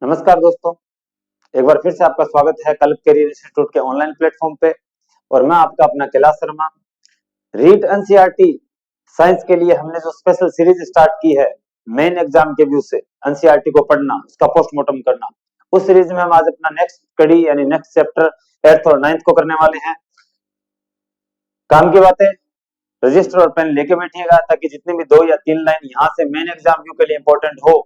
नमस्कार दोस्तों, एक बार फिर से आपका स्वागत है कल्प करियर इंस्टीट्यूट के ऑनलाइन प्लेटफॉर्म पे। और मैं आपका अपना Kailash Sharma. Read NCERT science के लिए हमने जो स्पेशल सीरीज स्टार्ट की है, मेन एग्जाम के व्यू से एनसीईआरटी को पढ़ना, उसका पोस्टमार्टम करना, उस सीरीज में हम आज अपना नेक्स्ट कड़ी यानी नेक्स्ट चैप्टर 8th और 9th को करने वाले हैं। काम की बातें, रजिस्टर और पेन लेके बैठिएगा ताकि जितनी भी 2 या 3 लाइन यहाँ से मेन एग्जाम व्यू के लिए इंपॉर्टेंट हो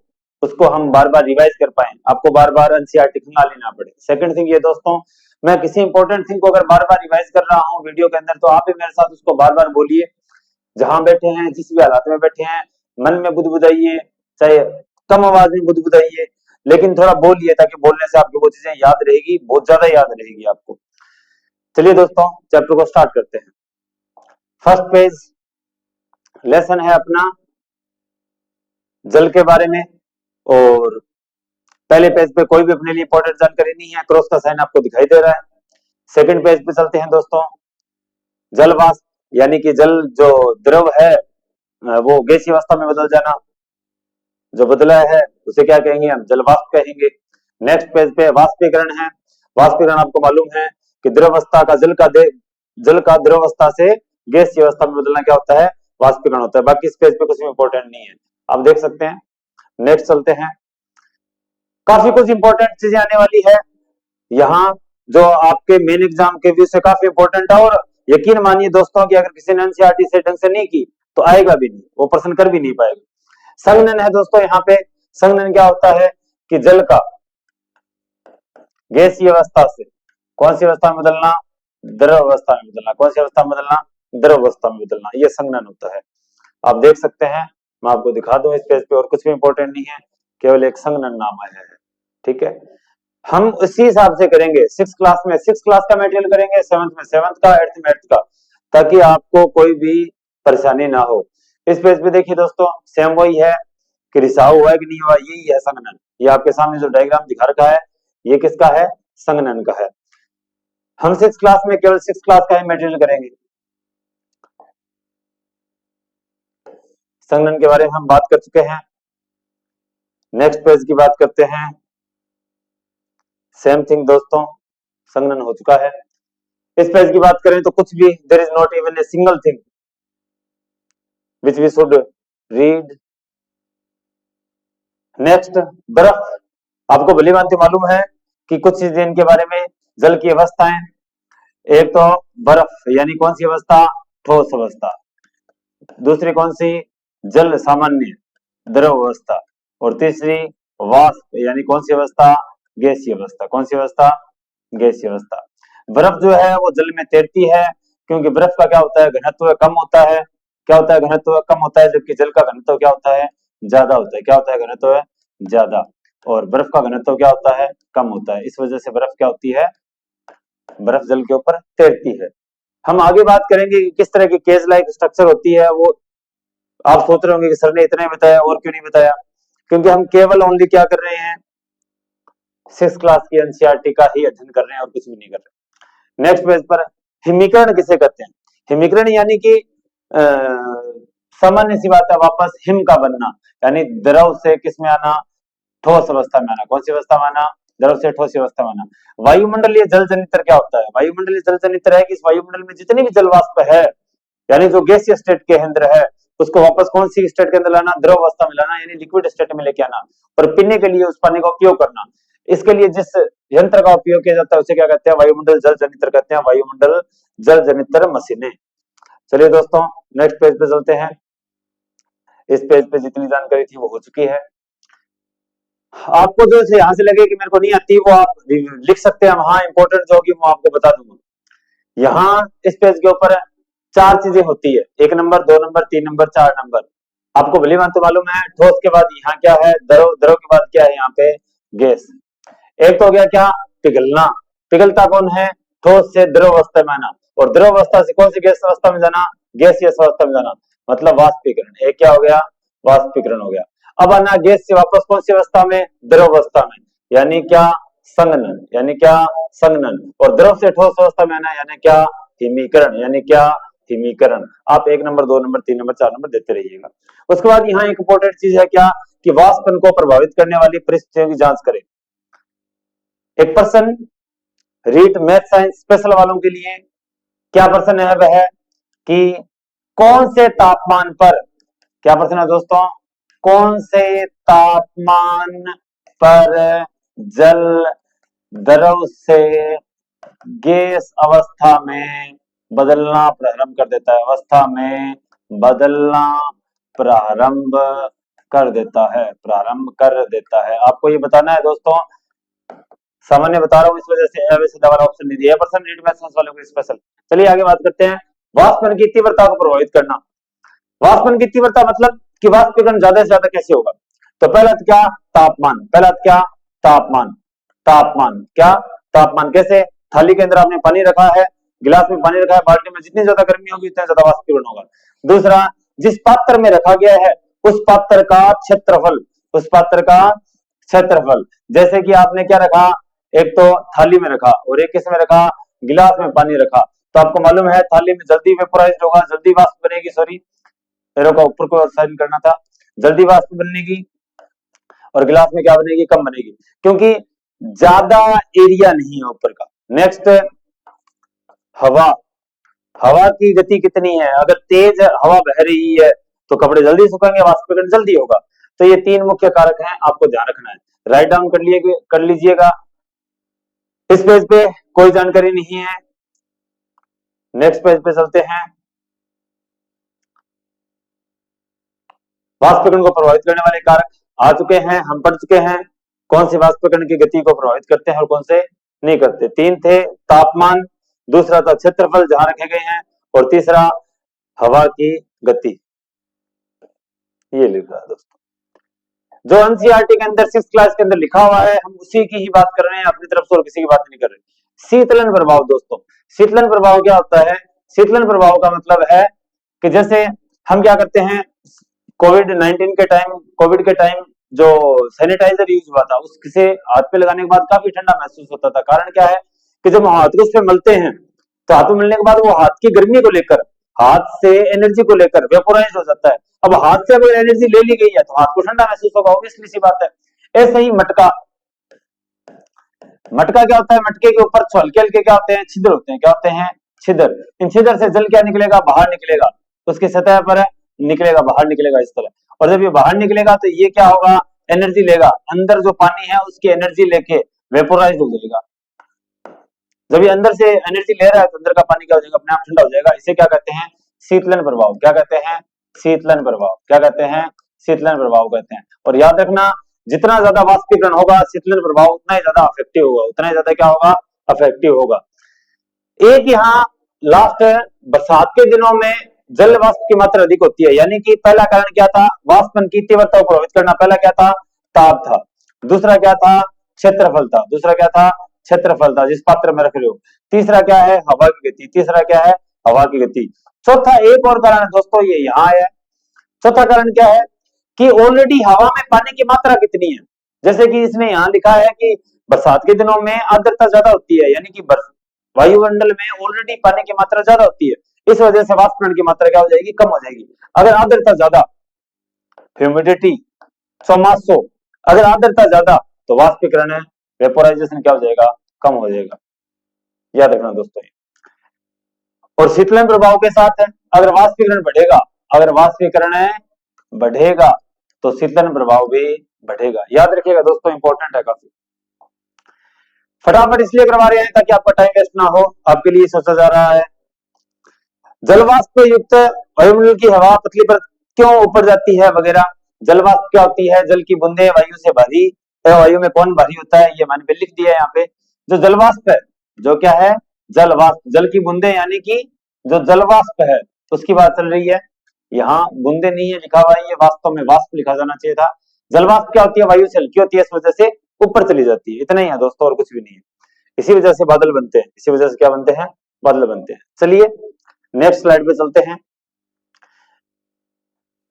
उसको हम बार बार रिवाइज कर पाए, आपको बार बार एनसीईआरटी खुला लेना पड़े। सेकंड थिंग ये दोस्तों, मैं किसी इंपॉर्टेंट थिंग को अगर बार बार रिवाइज कर रहा हूँ वीडियो के अंदर, तो आप भी मेरे साथ उसको बार बार बोलिए। जहां बैठे हैं, जिस भी हालात में बैठे हैं, मन में बुदबुदाइए, चाहे कम आवाज में बुदबुदाइए, लेकिन थोड़ा बोलिए ताकि बोलने से आपको वो चीजें याद रहेगी, बहुत ज्यादा याद रहेगी आपको। चलिए दोस्तों, चैप्टर को स्टार्ट करते हैं। फर्स्ट पेज लेसन है अपना जल के बारे में, और पहले पेज पे कोई भी अपने लिए इंपॉर्टेंट जानकारी नहीं है, क्रॉस का साइन आपको दिखाई दे रहा है। सेकंड पेज पे चलते हैं दोस्तों। जल वाष्प यानी कि जल जो द्रव है वो गैसीय अवस्था में बदल जाना, जो बदला है उसे क्या कहेंगे, हम जल वाष्प कहेंगे। नेक्स्ट पेज पे वाष्पीकरण है। वाष्पीकरण आपको मालूम है कि द्रव अवस्था का जल का द्रव अवस्था से गैसीय अवस्था में बदलना क्या होता है, वाष्पीकरण होता है। बाकी इस पेज पे कुछ भी इंपॉर्टेंट नहीं है, आप देख सकते हैं। नेक्स्ट चलते हैं, काफी कुछ इंपॉर्टेंट चीजें आने वाली है यहाँ, जो आपके मेन एग्जाम के व्यू से काफी इंपॉर्टेंट है। और यकीन मानिए दोस्तों कि अगर किसी ने एनसीईआरटी से ढंग से नहीं की तो आएगा भी नहीं, वो प्रश्न कर भी नहीं पाएगा। संघनन है दोस्तों यहाँ पे। संघनन क्या होता है कि जल का गैसीय अवस्था से कौन सी अवस्था में बदलना, द्रव अवस्था में बदलना। कौन सी अवस्था में बदलना, द्रव अवस्था में बदलना, ये संघनन होता है। आप देख सकते हैं, मैं आपको दिखा दूं इस पेज पे, और कुछ भी इंपॉर्टेंट नहीं है, केवल एक संघनन नाम आया है। ठीक है, हम इसी हिसाब से करेंगे। 6th क्लास का मटेरियल करेंगे, 7th में 7th का, 8th में 8th का, ताकि आपको कोई भी परेशानी ना हो। इस पेज पे देखिए दोस्तों, सेम वही है कि रिसाव हुआ है कि नहीं हुआ, यही है संघनन। ये आपके सामने जो डायग्राम दिखा रखा है ये किसका है, संघनन का है। हम 6th क्लास में केवल 6th क्लास का ही मटेरियल करेंगे। संघनन के बारे में हम बात कर चुके हैं। नेक्स्ट पेज की बात करते हैं। सेम थिंग दोस्तों, संघनन हो चुका है। इस पेज की बात करें तो कुछ भी, there is not even a single thing which we should read. Next, बर्फ। आपको भली भांति मालूम है कि कुछ चीजें इनके बारे में, जल की अवस्थाएं। एक तो बर्फ यानी कौन सी अवस्था, ठोस अवस्था। दूसरी कौन सी, जल सामान्य द्रव अवस्था। और तीसरी वाष्प यानी कौन सी अवस्था, गैसीय अवस्था। कौन सी अवस्था, गैसीय अवस्था। बर्फ जो है वो जल में तैरती है, क्योंकि बर्फ का क्या होता है, घनत्व कम होता है। क्या होता है, घनत्व कम होता है, जबकि जल का घनत्व क्या होता है, ज्यादा होता है। क्या होता है, घनत्व ज्यादा। और बर्फ का घनत्व क्या होता है, कम होता है। इस वजह से बर्फ क्या होती है, बर्फ जल के ऊपर तैरती है। हम आगे बात करेंगे कि किस तरह की केज लाइक स्ट्रक्चर होती है। वो आप सोच रहे होंगे कि सर ने इतना ही बताया और क्यों नहीं बताया, क्योंकि हम केवल ओनली क्या कर रहे हैं, 6th क्लास की एनसीईआरटी का ही अध्ययन कर रहे हैं और कुछ भी नहीं कर रहे। नेक्स्ट पेज पर, हिमीकरण किसे कहते हैं। हिमीकरण यानी कि सामान्य सी बात है, वापस हिम का बनना, यानी द्रव से किस में आना, ठोस अवस्था में आना। कौन सी अवस्था में आना, द्रव से ठोस अवस्था में आना। वायुमंडलीय जल जनित्र क्या होता है, वायुमंडलीय जल जनित्र है कि इस वायुमंडल में जितनी भी जल वाष्प है, यानी जो गैसीय स्टेट के अंदर है, उसको वापस कौन सी स्टेट के अंदर लाना, द्रव अवस्था में लाना, यानी लिक्विड स्टेट में लेके आना, और पीने के लिए उस पानी का उपयोग करना। इसके लिए जिस यंत्र का उपयोग किया जाता है उसे क्या कहते हैं, वायुमंडल जल जनित्र कहते हैं, वायुमंडल जल जनित्र मशीनें। चलिए दोस्तों, नेक्स्ट पेज पे चलते हैं। इस पेज पे जितनी जानकारी थी वो हो चुकी है। आपको जो यहाँ से लगे कि मेरे को नहीं आती, वो आप लिख सकते हैं, हाँ इंपॉर्टेंट जो होगी वो आपको बता दूंगा। यहाँ इस पेज के ऊपर 4 चीजें होती है, 1 नंबर, 2 नंबर, 3 नंबर, 4 नंबर। आपको भली बात तो मालूम है, ठोस के बाद यहाँ क्या है, द्रव, द्रव के बाद क्या है यहाँ पे, गैस। एक तो हो गया क्या, पिघलना। पिघलता कौन है, ठोस से द्रव अवस्था में आना, और द्रव अवस्था से कौन सी गैस अवस्था में जाना, गैसीय अवस्था में जाना, मतलब वाष्पीकरण। एक क्या हो गया, वाष्पीकरण हो गया। अब आना गैस से वापस कौन सी अवस्था में, द्रव अवस्था में, यानी क्या, संघनन। यानी क्या, संघनन। और द्रव से ठोस अवस्था में आना यानी क्या, हिमीकरण। यानी क्या, हिमीकरण। आप 1 नंबर, 2 नंबर, 3 नंबर, 4 नंबर देते रहिएगा। उसके बाद यहाँ एक इंपॉर्टेंट चीज है क्या, कि वाष्पन को प्रभावित करने वाली परिस्थितियों की जांच करें। एक प्रश्न रीट मैथ साइंस स्पेशल वालों के लिए क्या प्रश्न है वह कि कौन से तापमान पर, क्या प्रश्न है दोस्तों, कौन से तापमान पर जल द्रव से गैस अवस्था में बदलना प्रारंभ कर देता है, अवस्था में बदलना प्रारंभ कर देता है, प्रारंभ कर देता है। आपको ये बताना है दोस्तों, सामान्य बता रहा हूं इस वजह से वैसे वाला ऑप्शन नहीं दिया परसेंट रीड मैथ वालों को स्पेशल। चलिए आगे बात करते हैं, वाष्पन की तीव्रता को प्रभावित करना। वाष्पन की तीव्रता मतलब कि वाष्पीकरण ज्यादा से ज्यादा कैसे होगा, तो पहला तो क्या तापमान, पहला तो क्या तापमान, तापमान क्या तापमान कैसे, थाली के अंदर आपने पानी रखा है, गिलास में पानी रखा है, बाल्टी में जितनी ज्यादा गर्मी होगी उतना ज्यादा वाष्पीकरण होगा। दूसरा, जिस पात्र में रखा गया है उस पात्र का क्षेत्रफल, उस पात्र का क्षेत्रफल, जैसे कि आपने क्या रखा, एक तो थाली में रखा और एक किस में रखा, गिलास में पानी रखा, तो आपको मालूम है थाली में जल्दी वेपोराइज होगा, जल्दी वाष्प बनेगी, सॉरी एरो का ऊपर को साइन करना था, जल्दी वाष्प बनने की, और गिलास में क्या बनेगी, कम बनेगी, क्योंकि ज्यादा एरिया नहीं है ऊपर का। नेक्स्ट हवा, हवा की गति कितनी है, अगर तेज हवा बह रही है तो कपड़े जल्दी सूखेंगे, वाष्पीकरण जल्दी होगा। तो ये तीन मुख्य कारक हैं, आपको ध्यान रखना है, राइट डाउन कर लीजिएगा। इस पेज पे कोई जानकारी नहीं है, नेक्स्ट पेज पे चलते हैं। वाष्पीकरण को प्रभावित करने वाले कारक आ चुके हैं, हम पढ़ चुके हैं कौन से वाष्पीकरण की गति को प्रभावित करते हैं और कौन से नहीं करते। तीन थे, तापमान, दूसरा था क्षेत्रफल जहां रखे गए हैं, और तीसरा हवा की गति। ये लिख रहा है दोस्तों, जो एनसीईआरटी के अंदर 6th क्लास के अंदर लिखा हुआ है हम उसी की ही बात कर रहे हैं, अपनी तरफ से और किसी की बात नहीं कर रहे। शीतलन प्रभाव दोस्तों, शीतलन प्रभाव क्या होता है, शीतलन प्रभाव का मतलब है कि जैसे हम क्या करते हैं, कोविड के टाइम जो सैनिटाइजर यूज हुआ था उससे हाथ पे लगाने के बाद काफी ठंडा महसूस होता था। कारण क्या है कि जब हम हाथ को उस पे मलते हैं तो हाथ में मिलने के बाद वो हाथ की गर्मी को लेकर, हाथ से एनर्जी को लेकर वेपोराइज हो जाता है। अब हाथ से अगर एनर्जी ले ली गई है तो हाथ को ठंडा महसूस होगा, ऑब्वियसली सी बात है। ऐसे ही मटका, मटका क्या होता है, मटके के ऊपर हल्के हल्के क्या होते हैं, छिद्र होते हैं, क्या होते हैं, छिद्र। इन छिद्र से जल क्या निकलेगा, बाहर निकलेगा, उसकी सतह पर निकलेगा, बाहर निकलेगा इस तरह। और जब ये बाहर निकलेगा तो ये क्या होगा, एनर्जी लेगा, अंदर जो पानी है उसकी एनर्जी लेके वेपोराइज हो जाएगा। जब ये अंदर से एनर्जी ले रहा है तो अंदर का पानी क्या हो जाएगा, अपने आप ठंडा हो जाएगा। इसे क्या कहते हैं, शीतलन प्रभाव। क्या कहते हैं, शीतलन प्रभाव। क्या कहते हैं, शीतलन प्रभाव कहते हैं। और याद रखना, जितना ज्यादा वाष्पीकरण होगा शीतलन प्रभाव उतना ही ज्यादा अफेक्टिव होगा, उतना ही ज्यादा क्या होगा, अफेक्टिव होगा। एक यहाँ लास्ट बरसात के दिनों में जल वाष्प की मात्रा अधिक होती है, यानी कि पहला कारण क्या था, वाष्पन की तीव्रता को प्रभावित करना, पहला क्या था, ताप था। दूसरा क्या था, क्षेत्रफल था। दूसरा क्या था, क्षेत्रफल था जिस पात्र में रख रहे हो। तीसरा क्या है, हवा की गति। तीसरा क्या है, हवा की गति। चौथा एक और कारण है दोस्तों, ये यहाँ है। चौथा कारण क्या है कि ऑलरेडी हवा में पानी की मात्रा कितनी है। जैसे कि इसने यहाँ लिखा है कि बरसात के दिनों में आर्द्रता ज्यादा होती है, यानी कि वायुमंडल में ऑलरेडी पानी की मात्रा ज्यादा होती है, इस वजह से वाष्पीकरण की मात्रा क्या हो जाएगी, कम हो जाएगी। अगर आर्द्रता ज्यादा, ह्यूमिडिटी 100, अगर आर्द्रता ज्यादा तो वाष्पीकरण है, वेपोराइजेशन क्या हो जाएगा, कम हो जाएगा। याद रखना दोस्तों। और शीतलन प्रभाव के साथ है, अगर वाष्पीकरण बढ़ेगा, अगर वाष्पीकरण बढ़ेगा तो शीतलन प्रभाव भी बढ़ेगा। याद रखिएगा दोस्तों, इंपॉर्टेंट है काफी। फटाफट इसलिए करवा रहे हैं ताकि आपका टाइम वेस्ट ना हो, आपके लिए सोचा जा रहा है। जलवाष्प युक्त वायुमंडल की हवा पतली पर क्यों ऊपर जाती है वगैरह। जलवाष्प क्या होती है, जल की बूंदे वायु से भारी, वायु में कौन भारी होता है, ये मैंने लिख दिया है यहाँ पे। जो जलवाष्प है, जो क्या है, जलवाष्प, जल की बूंदे, यानी कि जो जलवाष्प है उसकी बात चल रही है। यहाँ बूंदे नहीं है लिखा हुआ है, ये वास्तव में वाष्प लिखा जाना चाहिए था। जलवाष्प क्या होती है, वायु से हल्की होती है, इस वजह से ऊपर चली जाती है। इतना ही है दोस्तों, और कुछ भी नहीं है। इसी वजह से बादल बनते हैं, इसी वजह से क्या बनते हैं, बादल बनते हैं। चलिए नेक्स्ट स्लाइड पे चलते हैं।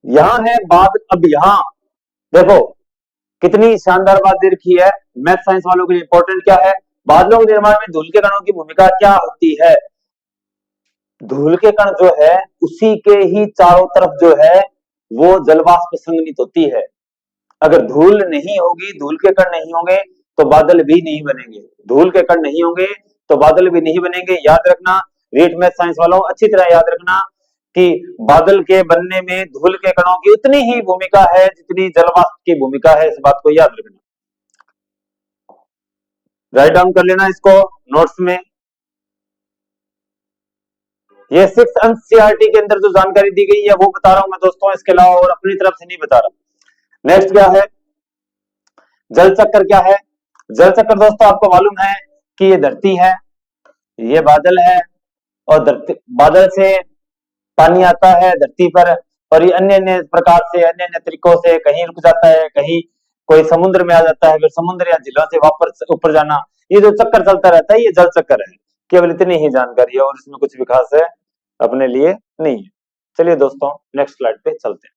यहां है बाद, अब यहां देखो कितनी शानदार बात दे रखी है। मैथ साइंस वालों के लिए इंपॉर्टेंट क्या है, बादलों के निर्माण में धूल के कणों की भूमिका क्या होती है। धूल के कण जो है उसी के ही चारों तरफ जो है वो जलवाष्प संघनित होती है। अगर धूल नहीं होगी, धूल के कण नहीं होंगे तो बादल भी नहीं बनेंगे, धूल के कण नहीं होंगे तो बादल भी नहीं बनेंगे। याद रखना रीट मैथ साइंस वालों, अच्छी तरह याद रखना कि बादल के बनने में धूल के कणों की उतनी ही भूमिका है जितनी जलवाष्प की भूमिका है, इस बात को याद रखना। राइट डाउन कर लेना इसको नोट्स में। ये 6 एनसीईआरटी के अंदर जो जानकारी दी गई है वो बता रहा हूं मैं दोस्तों, इसके अलावा और अपनी तरफ से नहीं बता रहा। नेक्स्ट क्या है, जल चक्कर क्या है। जल चक्कर दोस्तों आपको मालूम है कि ये धरती है, ये बादल है, और धरती बादल से पानी आता है धरती पर, और ये अन्य अन्य प्रकार से अन्य अन्य तरीकों से कहीं रुक जाता है, कहीं कोई समुद्र में आ जाता है, फिर समुद्र या झीलों से वापस ऊपर जाना, ये जो चक्कर चलता रहता है ये जल चक्कर है। केवल इतनी ही जानकारी है और इसमें कुछ भी खास है अपने लिए नहीं है। चलिए दोस्तों नेक्स्ट स्लाइड पे चलते हैं।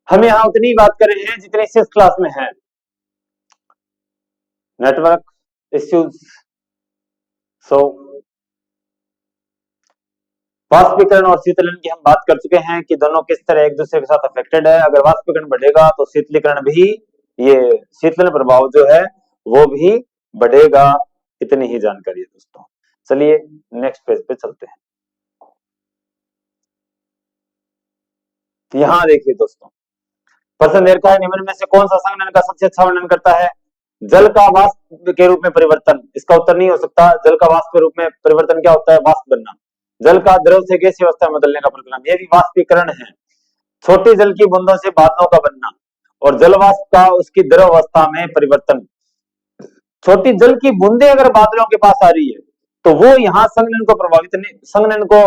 हम यहाँ उतनी बात कर रहे हैं जितनी 6th क्लास में है। नेटवर्क इश्यूज, सो वाष्पीकरण और शीतलन की हम बात कर चुके हैं कि दोनों किस तरह एक दूसरे के साथ अफेक्टेड है। अगर वाष्पीकरण बढ़ेगा तो शीतलीकरण भी, ये शीतलन प्रभाव जो है वो भी बढ़ेगा। इतनी ही जानकारी है दोस्तों। चलिए नेक्स्ट पेज पे चलते हैं। यहां देखिए दोस्तों, प्रश्न दे रखा है निम्न में से कौन सा संघनन का सबसे अच्छा वर्णन करता है। जल का वाष्प के रूप में परिवर्तन, इसका उत्तर नहीं हो सकता। जल का वाष्प के रूप में परिवर्तन क्या होता है, वाष्प बनना। जल का द्रव से गैसीय अवस्था में बदलने का प्रक्रिया, ये भी वाष्पीकरण है। छोटी जल की बूंदों से बादलों का बनना, और जल वाष्प का उसकी द्रव अवस्था में परिवर्तन। छोटी जल की बूंदे अगर बादलों के पास आ रही है तो वो यहाँ संघनन को प्रभावित नहीं, संघनन को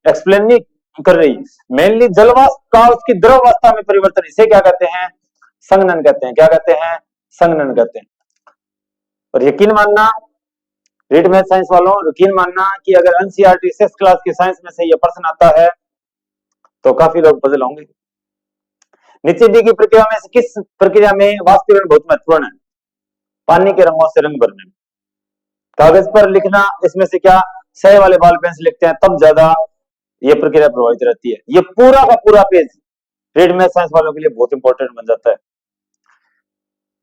एक्सप्लेन नहीं कर रही। मेनली जल वाष्प का उसकी द्रव अवस्था में परिवर्तन, इसे क्या कहते हैं, संघनन कहते हैं। क्या कहते हैं, संघनन कहते हैं। और यकीन मानना रीड मैथ साइंस वालों, यकीन मानना कि अगर एनसीईआरटी 6th क्लास की साइंस में से ये प्रश्न आता है तो काफी लोग पजल होंगे। नीचे दी गई प्रक्रिया में से किस प्रक्रिया में वाष्पीकरण बहुत महत्वपूर्ण है। पानी के रंगों से रंग भरने में, कागज पर लिखना, इसमें से क्या स्याही वाले बॉल पेन से लिखते हैं तब ज्यादा ये प्रक्रिया प्रभावित रहती है। ये पूरा का पूरा पेज रीड मैथ साइंस वालों के लिए बहुत इंपॉर्टेंट बन जाता है।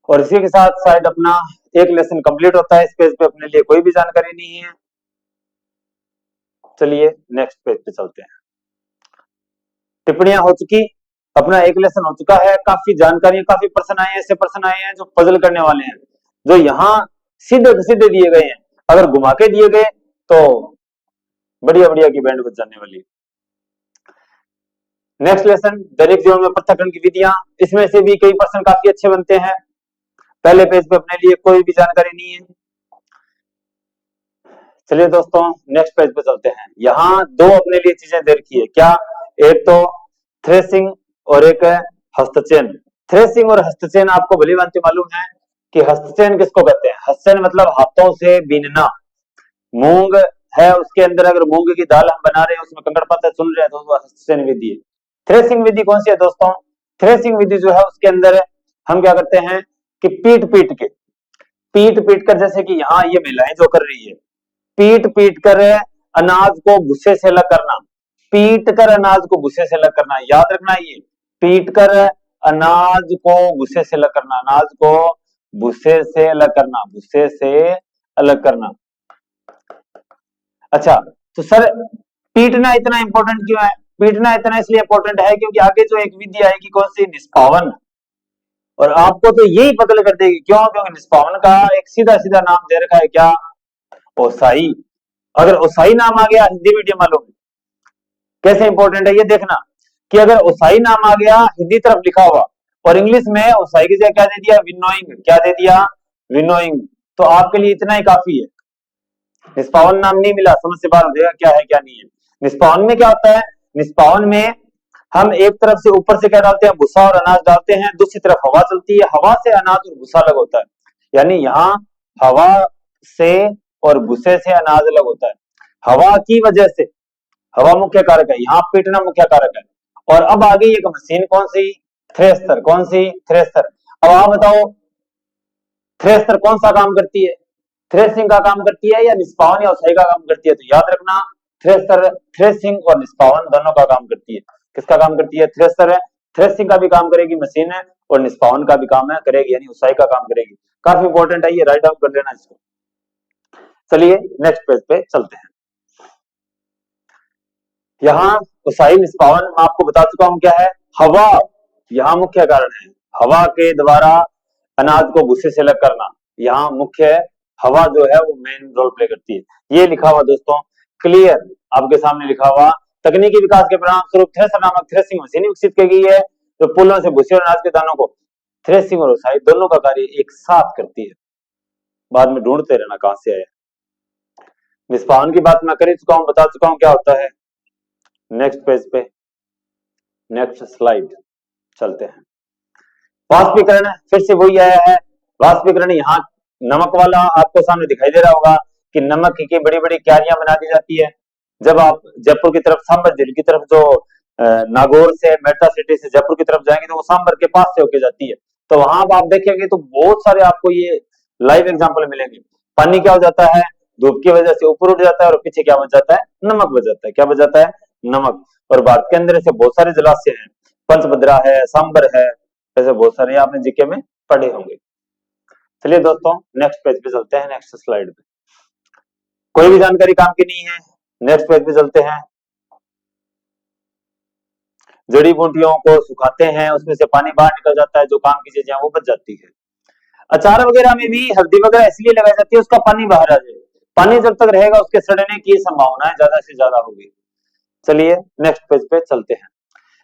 और इसी के साथ शायद अपना एक लेसन कंप्लीट होता है। इस पेज पे अपने लिए कोई भी जानकारी नहीं है। चलिए नेक्स्ट पेज पे चलते हैं। टिप्पणियां हो चुकी, अपना एक लेसन हो चुका है। काफी जानकारी, काफी प्रश्न आए हैं, ऐसे प्रश्न आए हैं जो पजल करने वाले हैं, जो यहाँ सीधे सीधे दिए गए हैं। अगर घुमा के दिए गए तो बढ़िया बढ़िया की बैंड बज जाने वाली है। नेक्स्ट लेसन दैनिक जीवन में पृथक्करण की विधियां, इसमें से भी कई प्रश्न काफी अच्छे बनते हैं। पहले पेज पे अपने लिए कोई भी जानकारी नहीं है। चलिए दोस्तों नेक्स्ट पेज पे चलते हैं। यहाँ दो अपने लिए चीजें दे रखी है। क्या, एक तो थ्रेसिंग और एक है हस्तचयन। थ्रेसिंग और हस्तचयन आपको भली भांति मालूम है कि हस्तचयन किसको कहते हैं। हस्तचयन मतलब हाथों से बीनना। मूंग है, उसके अंदर अगर मूंग की दाल हम बना रहे हैं, उसमें कंकड़ पत्थर चुन रहे हैं, तो वो हस्तचयन विधि है। थ्रेसिंग विधि कौन सी है दोस्तों, थ्रेसिंग विधि जो है उसके अंदर हम क्या करते हैं कि पीट पीट कर, जैसे कि यहाँ ये महिलाएं जो कर रही है, पीट कर अनाज को भूसे से अलग करना, पीट कर अनाज को भूसे से अलग करना। याद रखना, ये पीट कर अनाज को भूसे से अलग करना, अनाज को भूसे से अलग करना, भूसे से अलग करना। अच्छा, तो सर पीटना इतना इंपॉर्टेंट क्यों है। पीटना इतना इसलिए इंपॉर्टेंट है क्योंकि आगे जो एक विधि आएगी कौन सी, निष्पावन, और आपको तो यही पकड़ कर देगी। क्यों, क्योंकि निष्पावन का एक सीधा सीधा नाम दे रखा है, क्या, ओसाई। अगर ओसाई नाम आ गया, हिंदी मीडियम वालों में कैसे इंपॉर्टेंट है ये देखना कि अगर ओसाई नाम आ गया हिंदी तरफ लिखा हुआ, और इंग्लिश में ओसाई की जगह क्या दे दिया, विनोइंग। क्या दे दिया, विनोइंग, तो आपके लिए इतना ही काफी है। निष्पावन नाम नहीं मिला, समझ से बाहर हो जाएगा क्या है क्या नहीं है। निष्पावन में क्या होता है, निष्पावन में हम एक तरफ से ऊपर से क्या डालते हैं, भूसा और अनाज डालते हैं, दूसरी तरफ हवा चलती है, हवा से अनाज और भूसा अलग होता है। यानी यहाँ हवा से और भूसे से अनाज अलग होता है। हवा की वजह से, हवा मुख्य कारक है, यहाँ पीटना मुख्य कारक है। और अब आ गई एक मशीन, कौन सी, थ्रेसर। कौन सी, थ्रेसर। अब आप बताओ थ्रेसर कौन सा काम करती है, थ्रेसिंग का काम करती है या निष्पावन या उसाई का काम करती है। तो याद रखना थ्रेसर थ्रेसिंग और निष्पावन दोनों का काम करती है। किसका काम करती है, थ्रेसर है, थ्रेसिंग का भी काम करेगी मशीन है, और निष्पावन का भी काम है करेगी, यानी उसाई का काम करेगी। काफी इंपॉर्टेंट है ये, राइट डाउन कर लेना इसको। चलिए नेक्स्ट पेज पे चलते हैं। यहाँ उसाई निष्पादन मैं आपको बता चुका हूं क्या है, हवा यहाँ मुख्य कारण है। हवा के द्वारा अनाज को भूसे से अलग करना, यहाँ मुख्य हवा जो है वो मेन रोल प्ले करती है। ये लिखा हुआ दोस्तों क्लियर आपके सामने लिखा हुआ, तकनीकी विकास के परिणाम स्वरूप थ्रेसर नामक थ्रेसिंग मशीन विकसित की गई है, जो पुलों से भूसे और अनाज के दानों को थ्रेसिंग और उसाई दोनों का कार्य एक साथ करती है। बाद में ढूंढते रहना कहां से आया। निष्पादन की बात मैं कर ही चुका हूं, बता चुका हूं क्या होता है। नेक्स्ट पेज पे, नेक्स्ट स्लाइड चलते हैं। वाष्पीकरण फिर से वही आया है। वाष्पीकरण यहाँ नमक वाला आपको सामने दिखाई दे रहा होगा कि नमक की बड़ी बड़ी क्यारियां बना दी जाती है। जब आप जयपुर की तरफ, सांबर जिले की तरफ, जो नागौर से, मेरठा सिटी से जयपुर की तरफ जाएंगे तो वो सांबर के पास से होके जाती है, तो वहां आप देखेंगे तो बहुत सारे आपको ये लाइव एग्जाम्पल मिलेंगे। पानी क्या हो जाता है, धूप की वजह से ऊपर उठ जाता है और पीछे क्या बच जाता है, नमक बच जाता है। क्या बच जाता है, नमक। और भारत के अंदर ऐसे बहुत सारे जलाशय हैं, पंचभद्रा है, सांबर है, ऐसे बहुत सारे आपने जीके में पढ़े होंगे। चलिए दोस्तों नेक्स्ट पेज पे चलते हैं, नेक्स्ट स्लाइड पे। कोई भी जानकारी काम की नहीं है, नेक्स्ट पेज पे चलते हैं। जड़ी बूटियों को सुखाते हैं, उसमें से पानी बाहर निकल जाता है, जो काम की चीजें वो बच जाती है। अचार वगैरह में भी हल्दी वगैरह इसलिए लगाई जाती है उसका पानी बाहर आ जाए, पानी जब तक रहेगा उसके सड़ने की संभावना ज्यादा से ज्यादा होगी। चलिए नेक्स्ट पेज पे चलते हैं।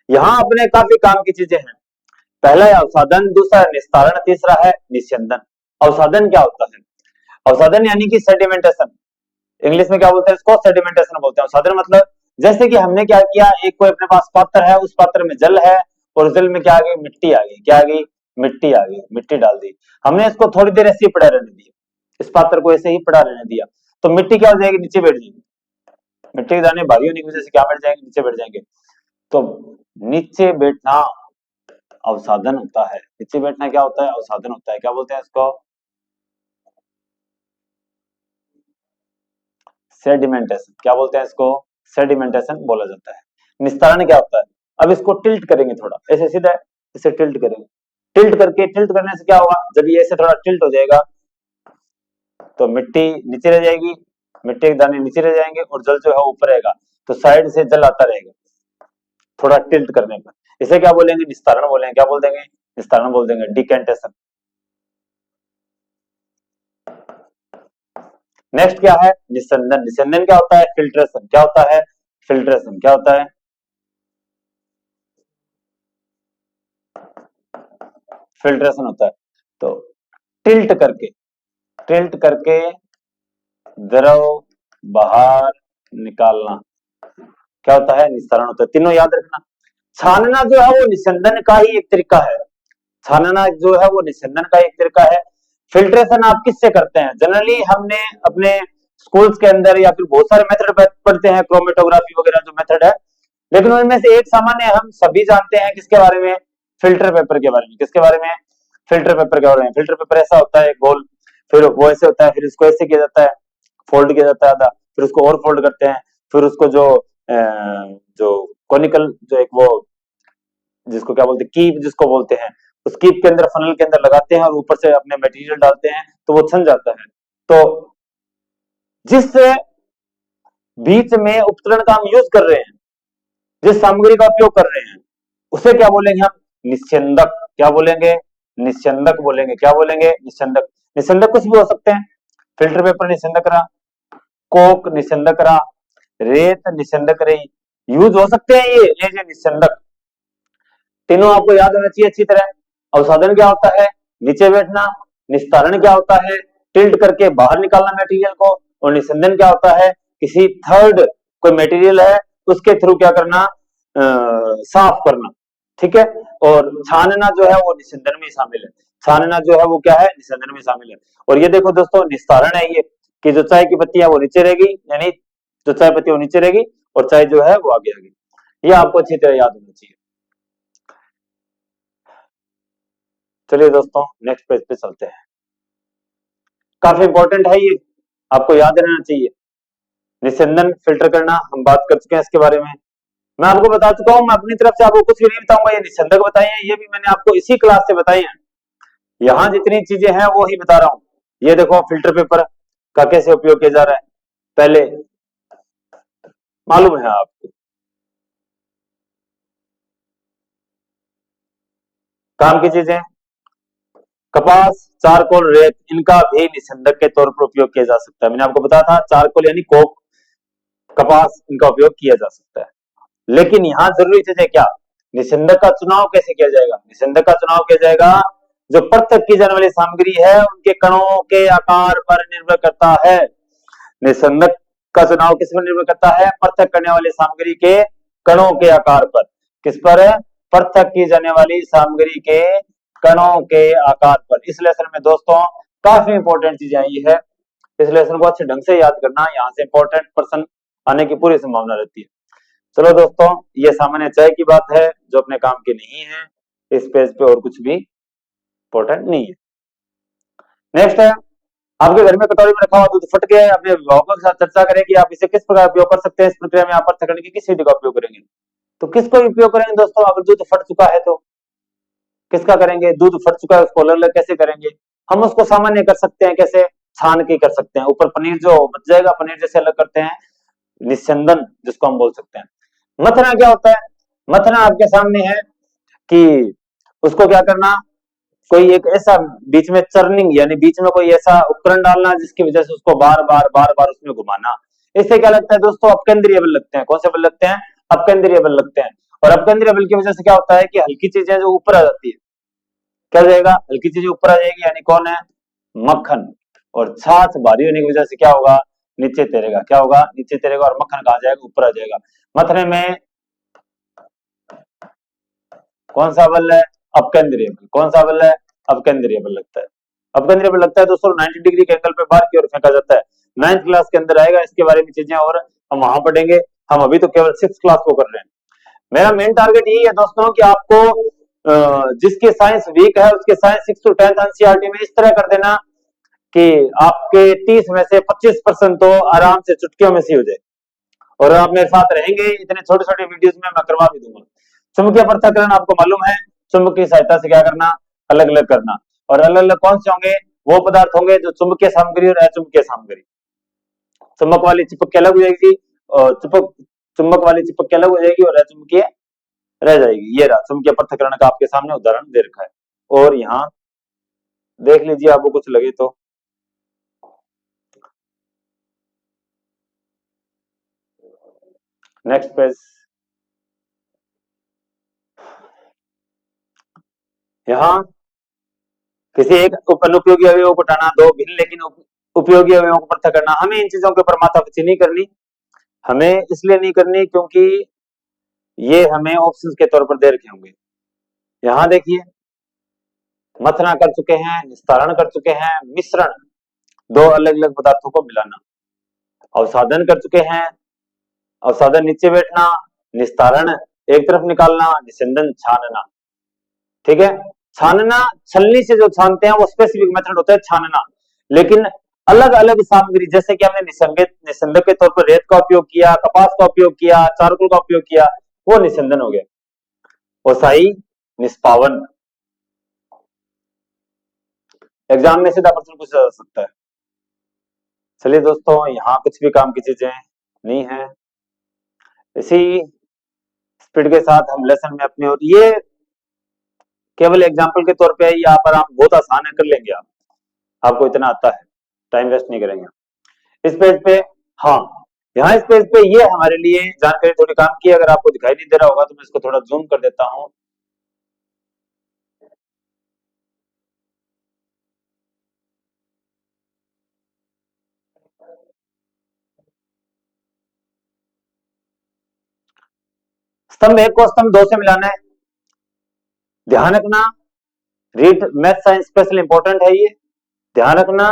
यहाँ अपने काफी काम की चीजें हैं। पहला है अवसादन, दूसरा है निस्तारण, तीसरा है निस्यंदन। अवसादन क्या होता है, अवसादन यानी कि सेडिमेंटेशन, इंग्लिश में क्या बोलते हैं इसको, सेडिमेंटेशन बोलते हैं। अवसादन मतलब जैसे कि हमने क्या किया, एक कोई अपने पास पात्र है, उस पात्र में जल है और जल में क्या आ गई, मिट्टी आ गई। क्या आ गई, मिट्टी आ गई, मिट्टी डाल दी हमने, इसको थोड़ी देर ऐसे ही पड़ा रहने दिया, इस पात्र को ऐसे ही पड़ा रहने दिया, तो मिट्टी क्या हो जाएगी, नीचे बैठ जाएगी। मिट्टी के दाने भारी होने की वजह से क्या बैठ जाएंगे, नीचे बैठ जाएंगे। तो नीचे बैठना अवसादन होता है। नीचे बैठना क्या होता है, अवसादन होता है। क्या बोलते हैं इसको, सेडिमेंटेशन। क्या बोलते हैं इसको, सेडिमेंटेशन बोला जाता है। निस्तारण क्या होता है, अब इसको टिल्ट करेंगे थोड़ा, ऐसे सीधा है, इसे टिल्ट करेंगे। टिल्ट करके, टिल्ट करने से क्या होगा, जब ये ऐसे थोड़ा टिल्ट हो जाएगा तो मिट्टी नीचे रह जाएगी, मिट्टी के दाने नीचे रह जाएंगे और जल जो है ऊपर रहेगा, तो साइड से जल आता रहेगा थोड़ा टिल्ट करने पर। इसे क्या बोलेंगे, निस्तारण बोलेंगे। क्या बोल देंगे, निस्तारण बोल देंगे, डिकेंटेशन। नेक्स्ट क्या है, निस्यंदन। निस्यंदन क्या होता है, फिल्ट्रेशन। क्या होता है, फिल्ट्रेशन। क्या होता है, फिल्ट्रेशन होता है। तो टिल्ट करके, टिल्ट करके द्रव बाहर निकालना क्या होता है, निस्तारण होता है। तीनों याद रखना। छानना जो है वो निस्यंदन का ही एक तरीका है, छानना जो है वो निस्यंदन का एक तरीका है। फिल्ट्रेशन आप किससे करते हैं, जनरली हमने अपने स्कूल्स के अंदर या फिर बहुत सारे मेथड पढ़ते हैं, क्रोमेटोग्राफी वगैरह जो मेथड है, लेकिन उनमें से एक सामान्य हम सभी जानते हैं, किसके बारे में, फिल्टर पेपर के बारे में। किसके बारे में, फिल्टर पेपर के बारे में। फिल्टर पेपर ऐसा होता है गोल, फिर वो ऐसे होता है, फिर इसको ऐसे किया जाता है, फोल्ड किया जाता है आधा, फिर उसको और फोल्ड करते हैं, फिर उसको जो कॉनिकल जो एक वो जिसको क्या बोलते हैं, कीप जिसको बोलते हैं, उस कीप के अंदर, फनल के अंदर लगाते हैं और ऊपर से अपने मटेरियल डालते हैं तो वो छन जाता है। तो जिस बीच में उपकरण का हम यूज कर रहे हैं, जिस सामग्री का उपयोग कर रहे हैं, उसे क्या बोलेंगे हम, निस्यंदक। क्या बोलेंगे, निस्यंदक बोलेंगे। क्या बोलेंगे, निस्यंदक। निस्यंदक कुछ भी हो सकते हैं, फिल्टर पेपर निस्यंदक रहा, कोक निस्यंदक रहा, रेत निस्यंदक रही, यूज हो सकते हैं ये निस्यंदक। तीनों आपको याद होना चाहिए अच्छी तरह। अवसादन क्या होता है, नीचे बैठना। निस्तारण क्या होता है, टिल्ट करके बाहर निकालना मटेरियल को। और निस्यंदन क्या होता है, किसी थर्ड कोई मटेरियल है उसके थ्रू क्या करना, साफ करना। ठीक है। और छानना जो है वो निस्यंदन में शामिल है। छानना जो है वो क्या है, निस्यंदन में शामिल है। और ये देखो दोस्तों, निस्तारण है ये, कि जो चाय की पत्ती है वो नीचे रहेगी, यानी जो चाय पत्ती वो नीचे रहेगी और चाय जो है वो आगे आगे। ये आपको अच्छी तरह याद होना चाहिए। चलिए दोस्तों नेक्स्ट पेज पे चलते हैं। काफी इंपॉर्टेंट है ये, आपको याद रहना चाहिए। निस्यंदन फिल्टर करना हम बात कर चुके हैं इसके बारे में, मैं आपको बता चुका हूं। मैं अपनी तरफ से आपको कुछ भी नहीं बताऊंगा, ये निस्यंदक बताए हैं, ये भी मैंने आपको इसी क्लास से बताए हैं। यहां जितनी चीजें हैं वो ही बता रहा हूं। ये देखो फिल्टर पेपर का कैसे उपयोग किया जा रहा है, पहले मालूम है आपको। काम की चीजें, कपास, चारकोल, रेत, इनका भी निस्यंदक के तौर पर उपयोग किया जा सकता है। मैंने आपको बताया था चारकोल यानी कोक, कपास, इनका उपयोग किया जा सकता है। लेकिन यहां जरूरी चीज है क्या, निस्यंदक का चुनाव कैसे किया जाएगा। निस्यंदक का चुनाव किया जाएगा, जो पृथक की जाने वाली सामग्री है उनके कणों के आकार पर निर्भर करता है। निस्यंदक का चुनाव किस पर निर्भर करता है, पृथक करने वाली सामग्री के कणों के आकार पर। किस पर है, पृथक की जाने वाली सामग्री के कणों के आकार पर। इस लेसन में दोस्तों काफी इंपॉर्टेंट चीज आई है, इस लेसन को अच्छे ढंग से याद करना, यहाँ से इंपॉर्टेंट पर्सन आने की पूरी संभावना रहती है। चलो दोस्तों, ये सामान्य चय की बात है जो अपने काम की नहीं है, इस पेज पे और कुछ भी इंपॉर्टेंट नहीं है। नेक्स्ट है, आपके घर में कटोरी में रखा हुआ दूध फट गया है, अपने अभिभावकों के साथ चर्चा करें कि आप इसे किस प्रकार उपयोग कर सकते हैं। इस प्रक्रिया में आप पृथक करने की किस विधि का उपयोग करेंगे। तो किसको उपयोग करेंगे दोस्तों, अगर दूध फट चुका है तो किसका करेंगे, दूध फट चुका है उसको अलग अलग कैसे करेंगे। हम उसको सामान्य कर सकते हैं, कैसे, छान के कर सकते हैं। ऊपर पनीर जो बच जाएगा, पनीर जैसे अलग करते हैं, निस्यंदन जिसको हम बोल सकते हैं। मथना क्या होता है, मथना आपके सामने है कि उसको क्या करना, कोई एक ऐसा बीच में चर्निंग यानी बीच में कोई ऐसा उपकरण डालना जिसकी वजह से उसको बार बार उसमें घुमाना। इससे क्या लगता है दोस्तों, अपकेंद्रीय बल लगते हैं। कौन से बल लगते हैं, अपकेंद्रीय बल लगते हैं। और अपकेंद्रीय बल की वजह से क्या होता है कि हल्की चीजें जो ऊपर आ जाती है, क्या हो जाएगा, हल्की चीजें ऊपर आ जाएगी, यानी कौन है, मक्खन। और छाछ भारी होने की वजह से क्या होगा, नीचे तैरेगा। क्या होगा, नीचे तैरेगा, और मक्खन कहां जाएगा, ऊपर आ जाएगा। मथने में कौन सा बल है, अपकेंद्रीय बल। कौन सा बल है, अपकेंद्रीय बल लगता है। अपकेंद्रीय बल लगता है दोस्तों 90 डिग्री के एंगल पे बाहर की ओर फेंका जाता है। 9th क्लास के अंदर आएगा इसके बारे में चीजें, और हम वहां पढ़ेंगे। हम अभी तो केवल 6th क्लास को कर रहे हैं। मेरा मेन टारगेट यही है दोस्तों कि आपको जिसके साइंस वीक है उसके साइंस 6 to 10th एनसीईआरटी में इस तरह कर देना कि आपके 30 में से 25% तो आराम से चुटकियों में सी हो जाए। और आप मेरे साथ रहेंगे, इतने छोटे छोटे वीडियोस में मैं करवा भी दूंगा। चुंबकीय पृथक्करण आपको मालूम है, चुंबक की सहायता से क्या करना, अलग अलग करना। और अलग अलग कौन से होंगे, वो पदार्थ होंगे जो चुंबकीय सामग्री और अचुंबकीय सामग्री। चुंबक वाली चिपक के अलग हो जाएगी, और चुंबक वाली चिपक के अलग हो जाएगी, और अचुंबकीय रह जाएगी। ये रहा चुंबकीय पृथक्करण का आपके सामने उदाहरण दे रखा है। और यहाँ देख लीजिए आपको कुछ लगे तो। नेक्स्ट पेज, यहाँ किसी एक अनुपयोगी अवयव को हटाना, दो भिन्न लेकिन उपयोगी अवयवों को पृथक करना। हमें इन चीजों के ऊपर माथापच्ची नहीं करनी, हमें इसलिए नहीं करनी क्योंकि ये हमें ऑप्शंस के तौर पर दे रखे होंगे। यहां देखिए, मथना कर चुके हैं, निस्तारण कर चुके हैं, मिश्रण, दो अलग अलग पदार्थों को मिलाना, अवसादन कर चुके हैं, अवसादन नीचे बैठना, निस्तारण एक तरफ निकालना, निस्यंदन छानना। ठीक है, छानना, छलनी से जो छानते हैं वो स्पेसिफिक मेथड होता है छानना। लेकिन अलग अलग सामग्री, जैसे कि हमने निस्यंदक के तौर पर रेत का उपयोग किया, कपास का उपयोग किया, चारकोल का उपयोग किया, वो निस्यंदन हो गया। ओसाई, निष्पावन। एग्जाम में सीधा प्रश्न पूछा जा सकता है। चलिए दोस्तों, यहाँ कुछ भी काम की चीजें नहीं है। इसी स्पीड के साथ हम लेसन में अपनी, और ये केवल एग्जाम्पल के तौर पे है, यहाँ पर आप बहुत आसान है, कर लेंगे आप, आपको इतना आता है, टाइम वेस्ट नहीं करेंगे। इस पेज पे, हाँ, यहाँ इस पेज पे ये हमारे लिए जानकारी थोड़ी काम की है। अगर आपको दिखाई नहीं दे रहा होगा तो मैं इसको थोड़ा जूम कर देता हूँ। स्तंभ एक को स्तंभ दो से मिलाना है। ध्यान रखना, read math science special important है ये, ध्यान रखना।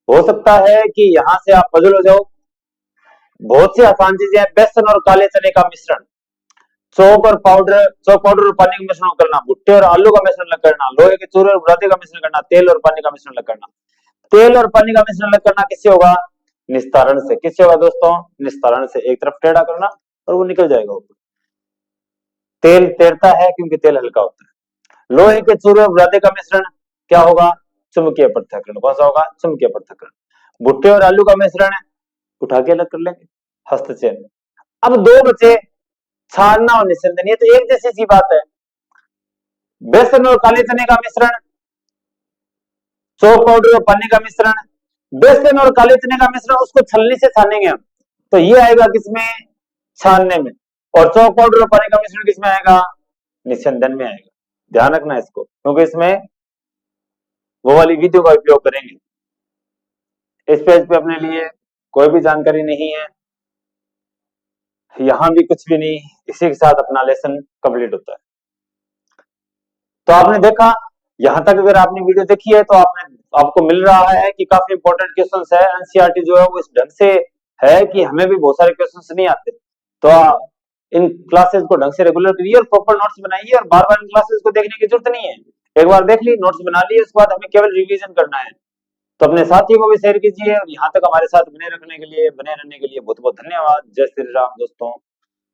हो सकता है कि यहां से आप पजल हो जाओ। बहुत सी आसान चीजें हैं, बेसन और काले चने का मिश्रण, चौक पाउडर और पानी का मिश्रण करना, भुट्टे और आलू का मिश्रण अलग करना, लोहे के चूरे और बुरादे का मिश्रण करना, तेल और पानी का मिश्रण अलग करना। तेल और पानी का मिश्रण अलग करना किससे होगा, निस्तारण से। किससे होगा दोस्तों, निस्तारण से। एक तरफ टेढ़ा करना और वो निकल जाएगा ऊपर। तेल तैरता है क्योंकि तेल हल्का होता है। लोहे के चूरे और बुरादे का मिश्रण क्या होगा? चुंबकीय पृथक्करण। कौन सा होगा? चुंबकीय पृथक्करण। भुट्टे और आलू का मिश्रण है, उठा के अलग कर लेंगे, हस्तचयन। अब दो बचे छानना और निस्यंदन, ये तो एक जैसी सी बात है। बेसन और काले चने का मिश्रण, चौक पाउडर और पानी का मिश्रण। बेसन और काले चने का मिश्रण, उसको छलनी से छानेंगे हम, तो ये आएगा किसमें? छानने में। और चौक पाउडर और पानी का मिश्रण किसमें आएगा? निस्यंदन में आएगा। ध्यान रखना इसको, क्योंकि इसमें वो वाली विधियों का उपयोग करेंगे। इस पेज पे अपने लिए कोई भी जानकारी नहीं है, यहां भी कुछ भी नहीं, इसी के साथ अपना लेसन कंप्लीट होता है। तो आपने देखा, यहां तक अगर आपने वीडियो देखी है तो आपको मिल रहा है कि काफी इंपॉर्टेंट क्वेश्चंस है। एनसीईआरटी जो है वो इस ढंग से है कि हमें भी बहुत सारे क्वेश्चंस नहीं आते, तो इन क्लासेस को ढंग से रेगुलर करिए और प्रॉपर नोट्स बनाइए, और बार बार इन क्लासेस को देखने की जरूरत नहीं है। एक बार देख ली, नोट्स बना लिए, उसके बाद हमें केवल रिवीजन करना है। तो अपने साथियों को भी शेयर कीजिए, और यहाँ तक हमारे साथ बने रहने के लिए बहुत बहुत धन्यवाद। जय श्री राम दोस्तों।